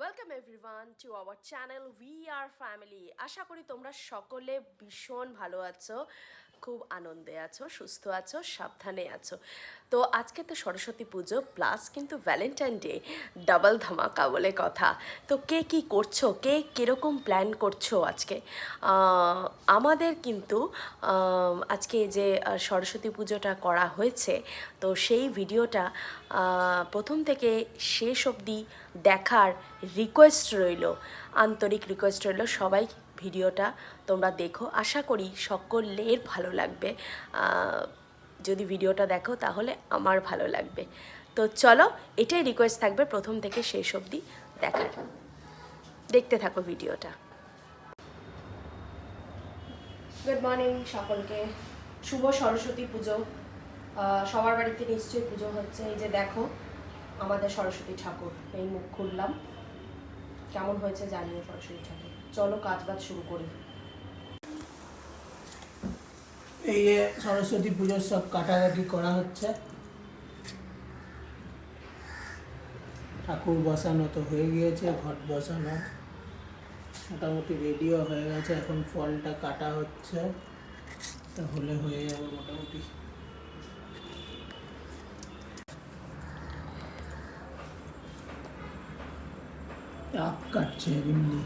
Welcome everyone to our channel we are family. আশা করি তোমরা সকলে ভীষণ ভালো আছো, খুব আনন্দে আছো, সুস্থ আছো, সাবধানে আছো। তো আজকে তো সরস্বতী পুজো প্লাস কিন্তু ভ্যালেন্টাইন ডে, ডাবল ধামাকা বলে কথা। তো কে কী করছো, কে কীরকম প্ল্যান করছো আজকে? আমাদের কিন্তু আজকে যে সরস্বতী পুজোটা করা হয়েছে, তো সেই ভিডিওটা প্রথম থেকে শেষ অবধি দেখার রিকোয়েস্ট রইল, আন্তরিক রিকোয়েস্ট রইল। সবাই ভিডিওটা তোমরা দেখো, আশা করি সকলের ভালো লাগবে। যদি ভিডিওটা দেখো তাহলে আমার ভালো লাগবে। তো চলো, এটাই রিকোয়েস্ট থাকবে প্রথম থেকে শেষ অবধি দেখার। দেখতে থাকো ভিডিওটা। গুড মর্নিং সকলকে, শুভ সরস্বতী পুজো। সবার বাড়িতে নিশ্চয়ই পুজো হচ্ছে। এই যে দেখো আমাদের সরস্বতী ঠাকুর, এই মুখ খুললাম, কেমন হয়েছে জানিও সরস্বতী ঠাকুর। চলো কাজ বাজ শুরু করি। এই যে সরস্বতী পুজোর সব কাটাকাটি করা হচ্ছে। ঠাকুর বসানো তো হয়ে গিয়েছে, ঘট বসানো মোটামুটি রেডিও হয়ে গেছে। এখন ফলটা কাটা হচ্ছে, তাহলে হয়ে যাবে মোটামুটি। আখ কাটছে এমনি।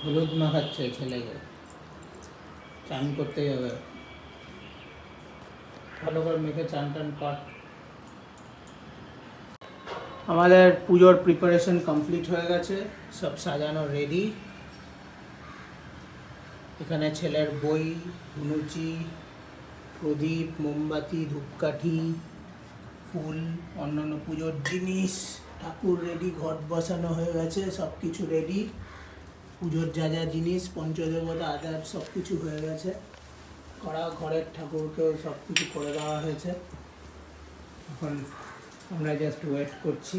হলুদ মাখাচ্ছে ছেলেকে, চান করতে যাবে, ভালো করে মেখে চান টান কর। আমাদের পুজোর প্রিপারেশন কমপ্লিট হয়ে গেছে, সব সাজানো রেডি। এখানে ছেলের বই, ধুনুচি, প্রদীপ, মোমবাতি, ধূপকাঠি, ফুল, অন্যান্য পুজোর জিনিস, ঠাকুর রেডি, ঘট বসানো হয়ে গেছে, সব কিছু রেডি। পুজোর যা যা জিনিস, পঞ্চদেবতা আদার সব কিছু হয়ে গেছে করা। ঘরের ঠাকুরকেও সব কিছু করে দেওয়া হয়েছে। এখন আমরা জাস্ট ওয়েট করছি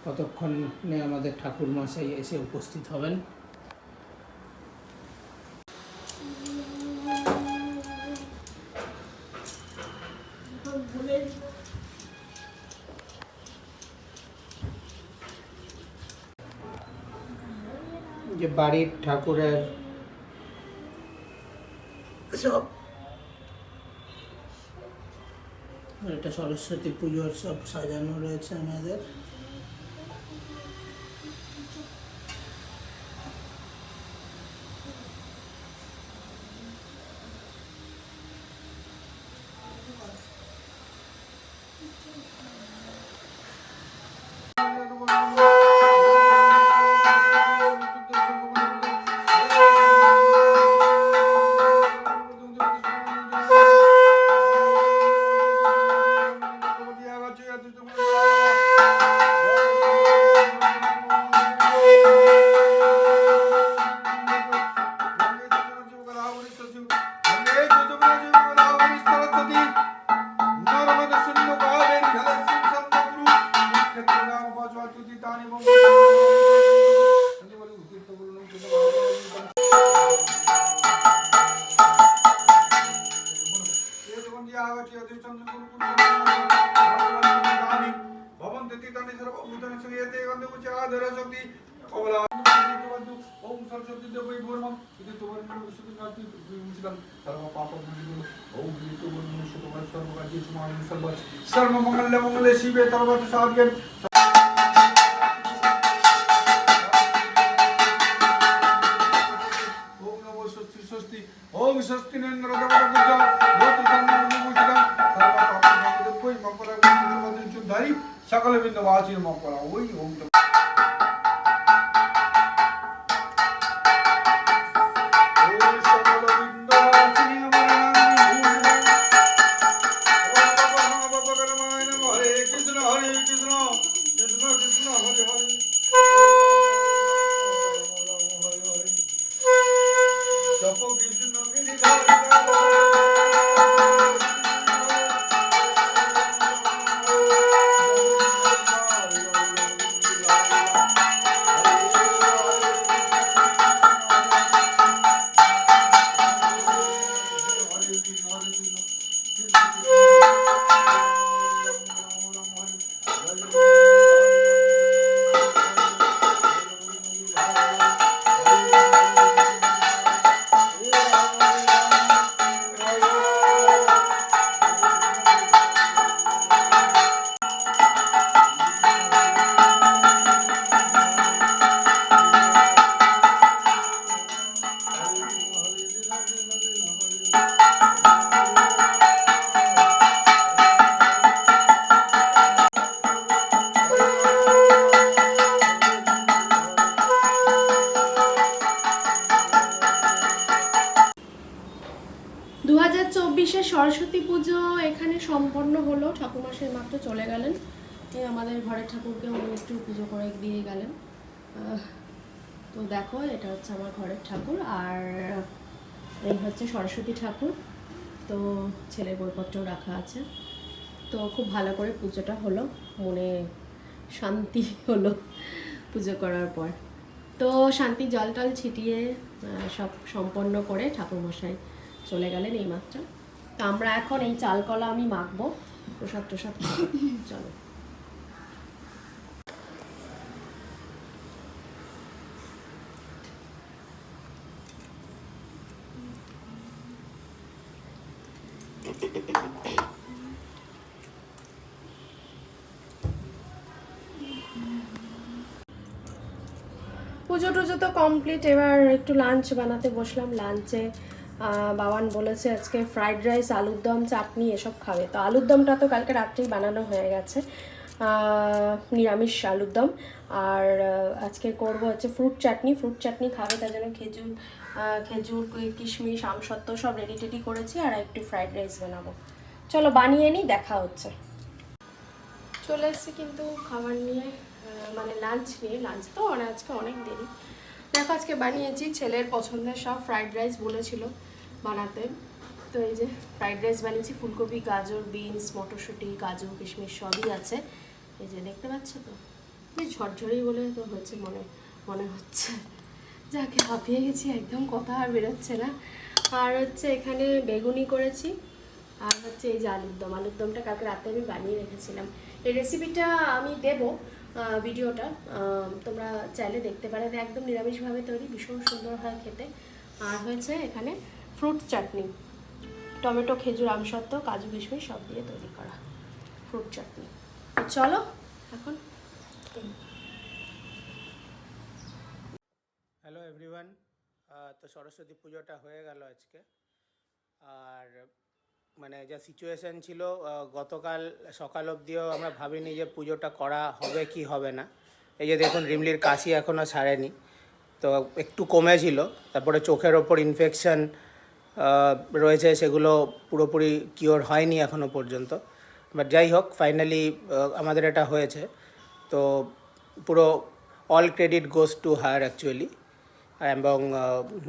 কতক্ষণে আমাদের ঠাকুর মশাই এসে উপস্থিত হবেন। যে বাড়ির ঠাকুরের সব, এটা সরস্বতী পুজোর সব সাজানো রয়েছে আমাদের। सर्वमंगल मंगले शिवे सर्वत्र साधके ओम नमो स्वस्ति स्वस्ति ओम स्वस्ति नेन्द्र देवता कोई मंगला धारी सकल बिंद वासी मंगला वही ओम 2024-এ সরস্বতী পুজো এখানে সম্পন্ন হলো। ঠাকুরমশাই মাত্র চলে গেলেন, এই আমাদের ঘরের ঠাকুরকে উনি একটু পুজো করে দিয়ে গেলেন। তো দেখো, এটা হচ্ছে আমার ঘরের ঠাকুর, আর এই হচ্ছে সরস্বতী ঠাকুর। তো ছেলের বইপত্র রাখা আছে। তো খুব ভালো করে পুজোটা হলো, মনে শান্তি হলো পুজো করার পর। তো শান্তি জল টল ছিটিয়ে সব সম্পন্ন করে ঠাকুরমশাই চলে গেলেন এইমাত্র। তো আমরা এখন এই চাল কলা আমি মাখবো, প্রসাদ টোসাদ খাবো। চলো। পুজো টুজো তো কমপ্লিট, এবার একটু লাঞ্চ বানাতে বসলাম। লাঞ্চে বাবান বলেছে আজকে ফ্রাইড রাইস, আলুর দম, চাটনি এসব খাবে। তো আলুর দমটা তো কালকে রাত্রেই বানানো হয়ে গেছে, নিরামিষ আলুর দম। আর আজকে করব হচ্ছে ফ্রুট চাটনি। ফ্রুট চাটনি খাবে, তার জন্য খেজুর কিশমিশ আমসত্ত্ব সব রেডি টেডি করেছি, আর একটু ফ্রাইড রাইস বানাবো। চলো বানিয়ে নিই, দেখা হচ্ছে। চলে এসেছি কিন্তু খাবার নিয়ে, মানে লাঞ্চ নিয়ে। লাঞ্চ তো আজকে অনেক দেরি। দেখো আজকে বানিয়েছি ছেলের পছন্দের সব। ফ্রাইড রাইস বলেছিল বানাতে, তো এই যে ফ্রাইড রাইস বানিয়েছি। ফুলকপি, গাজর, বিনস, মটরশুঁটি, কাজু, কিশমিশ সবই আছে। এই যে দেখতে পাচ্ছ তো, বেশ ঝরঝরেই বলে তো হচ্ছে মনে হচ্ছে। যাকে হাঁপিয়ে গেছি একদম, কথা আর বেরোচ্ছে না। আর হচ্ছে এখানে বেগুনি করেছি, আর হচ্ছে এই যে আলুর দম। আলুর দমটা কালকে রাতে আমি বানিয়ে রেখেছিলাম। এই রেসিপিটা আমি দেবো ভিডিওটা, তোমরা চাইলে দেখতে পারো। একদম নিরামিষভাবে তৈরি, ভীষণ সুন্দর হয় খেতে। আর হয়েছে এখানে ফ্রুট চাটনি, টমেটো, খেজুর, আমসত্ত্ব, কাজু, কিশমিশ সব দিয়ে তৈরি করা ফ্রুট চাটনি। চলো এখন। Hello everyone. তো সরস্বতী পুজোটা হয়ে গেল আজকে। আর মানে যা সিচুয়েশান ছিল, গতকাল সকাল অবধিও আমরা ভাবিনি যে পুজোটা করা হবে কি হবে না। এই যে দেখুন, রিমলির কাশি এখনও ছাড়েনি, তো একটু কমেছিল। তারপরে চোখের ওপর ইনফেকশান রয়েছে, সেগুলো পুরোপুরি কিওর হয়নি এখনও পর্যন্ত। বাট যাই হোক, ফাইনালি আমাদের এটা হয়েছে। তো পুরো all credit goes to her actually. এবং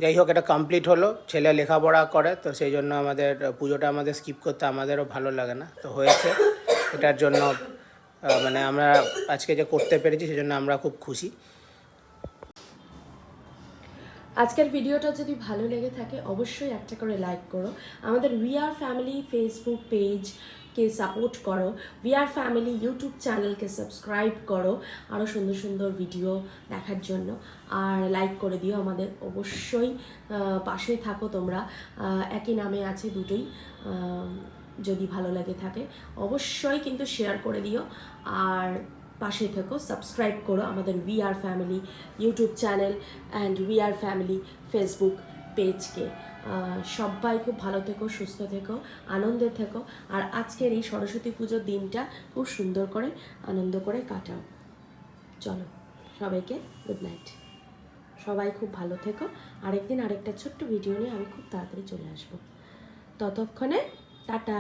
যাই হোক, এটা কমপ্লিট হলো। ছেলে লেখাপড়া করে, তো সেই জন্য আমাদের পুজোটা আমাদের স্কিপ করতে আমাদেরও ভালো লাগে না, তো হয়েছে। এটার জন্য মানে আমরা আজকে যে করতে পেরেছি সেজন্য আমরা খুব খুশি। আজকের ভিডিওটা যদি ভালো লেগে থাকে অবশ্যই একটা করে লাইক করো। আমাদের উই আর ফ্যামিলি ফেসবুক পেজকে সাপোর্ট করো। উই আর ফ্যামিলি ইউটিউব চ্যানেলকে সাবস্ক্রাইব করো আরও সুন্দর সুন্দর ভিডিও দেখার জন্য। আর লাইক করে দিও আমাদের, অবশ্যই পাশে থাকো তোমরা। একই নামে আছে দুটোই। যদি ভালো লাগে থাকে অবশ্যই কিন্তু শেয়ার করে দিও, আর পাশে থেকো। সাবস্ক্রাইব করো আমাদের we are family YouTube channel and we are family Facebook পেজকে। সবাই খুব ভালো থেকো, সুস্থ থেকো, আনন্দে থেকো। আর আজকের এই সরস্বতী পুজোর দিনটা খুব সুন্দর করে আনন্দ করে কাটাও। চলো সবাইকে গুড নাইট। সবাই খুব ভালো থেকো। আরেকদিন আরেকটা ছোট্ট ভিডিও নিয়ে আমি খুব তাড়াতাড়ি চলে আসবো। ততক্ষণে টাটা।